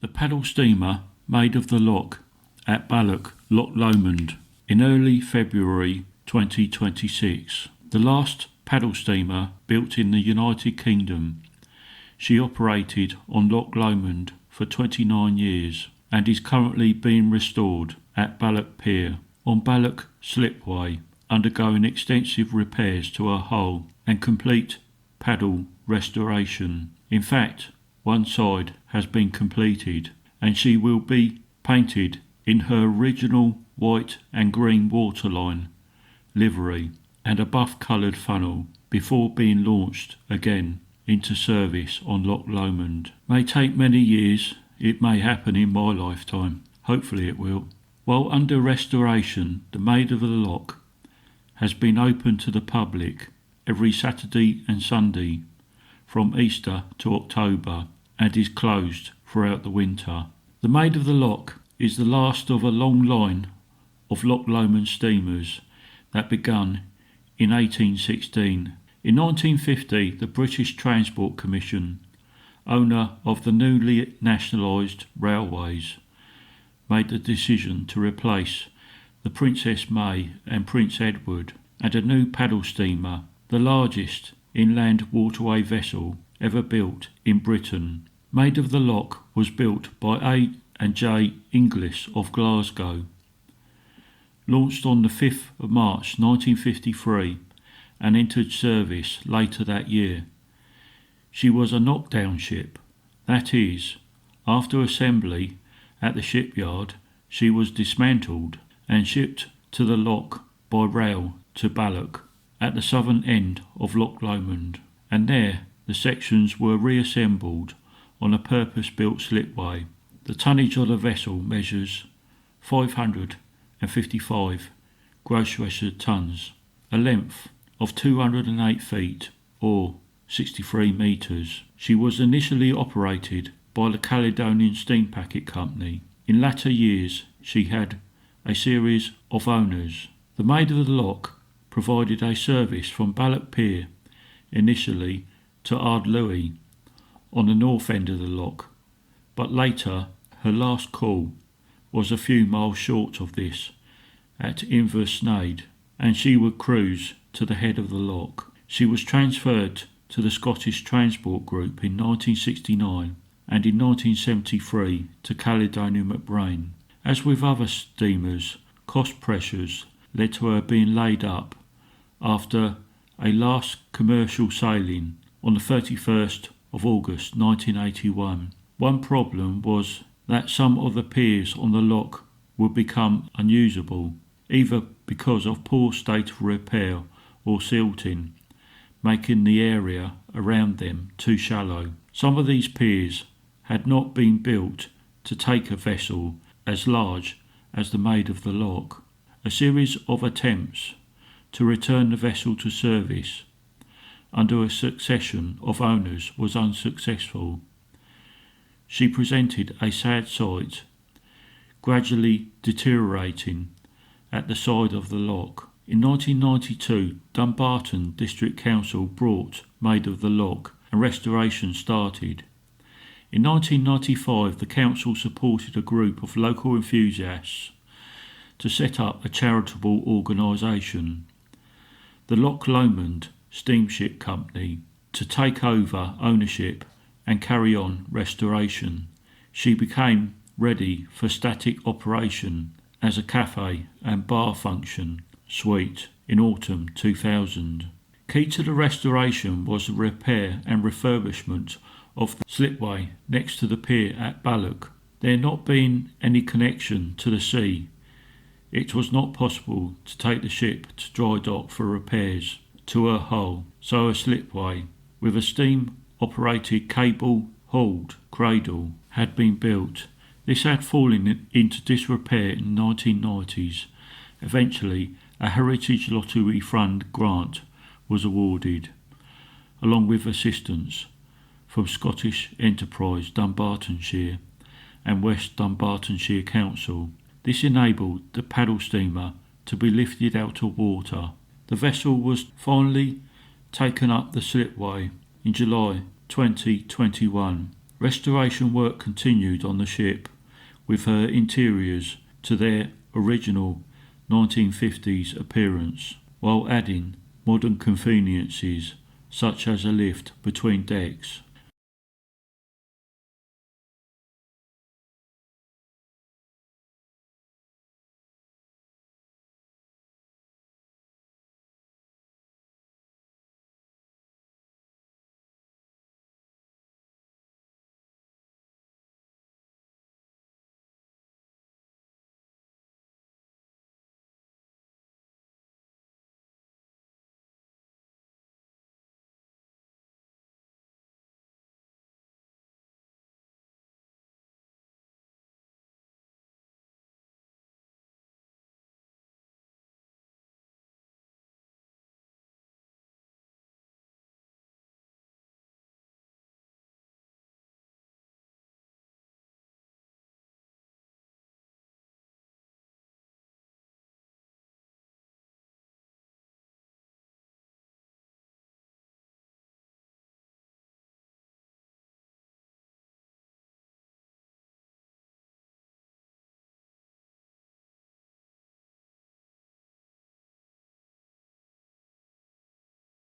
The paddle steamer Maid of the Loch at Balloch, Loch Lomond, in early February 2026. The last paddle steamer built in the United Kingdom. She operated on Loch Lomond for 29 years and is currently being restored at Balloch Pier on Balloch Slipway, undergoing extensive repairs to her hull and complete paddle restoration. In fact, one side has been completed and she will be painted in her original white and green waterline livery and a buff-coloured funnel before being launched again into service on Loch Lomond. May take many years, it may happen in my lifetime, hopefully it will. While under restoration, the Maid of the Loch has been open to the public every Saturday and Sunday from Easter to October and is closed throughout the winter. The Maid of the Loch is the last of a long line of Loch Lomond steamers that began in 1816. In 1950, the British Transport Commission, owner of the newly nationalised railways, made the decision to replace the Princess May and Prince Edward and a new paddle steamer, the largest inland waterway vessel ever built in Britain. Maid of the Loch was built by A and J Inglis of Glasgow. Launched on the 5th of March 1953 and entered service later that year. She was a knockdown ship, that is, after assembly at the shipyard she was dismantled and shipped to the loch by rail to Balloch at the southern end of Loch Lomond, and there the sections were reassembled on a purpose-built slipway. The tonnage of the vessel measures 555 gross registered tons, a length of 208 feet or 63 metres. She was initially operated by the Caledonian Steam Packet Company. In latter years she had a series of owners. The Maid of the Loch provided a service from Balloch Pier initially to Ardluey on the north end of the loch, but later her last call was a few miles short of this at Inversnaid, and she would cruise to the head of the loch. She was transferred to the Scottish Transport Group in 1969 and in 1973 to Caledonian McBrain. As with other steamers, cost pressures led to her being laid up after a last commercial sailing on the 31st of August 1981. One problem was that some of the piers on the loch would become unusable, either because of poor state of repair or silting, making the area around them too shallow. Some of these piers had not been built to take a vessel as large as the Maid of the Loch. A series of attempts to return the vessel to service under a succession of owners was unsuccessful. She presented a sad sight, gradually deteriorating at the side of the loch. In 1992, Dumbarton District Council brought Maid of the Loch and restoration started. In 1995, the council supported a group of local enthusiasts to set up a charitable organisation, the Loch Lomond Steamship Company, to take over ownership and carry on restoration. She became ready for static operation as a cafe and bar function suite in autumn 2000. Key to the restoration was the repair and refurbishment of the slipway next to the pier at Balloch. There not being any connection to the sea, it was not possible to take the ship to dry dock for repairs to her hull, so a slipway with a steam-operated cable-hauled cradle had been built. This had fallen into disrepair in the 1990s. Eventually, a Heritage Lottery Fund grant was awarded, along with assistance from Scottish Enterprise Dunbartonshire and West Dunbartonshire Council. This enabled the paddle steamer to be lifted out of water. The vessel was finally taken up the slipway in July 2021 Restoration work continued on the ship, with her interiors to their original 1950s appearance, while adding modern conveniences such as a lift between decks.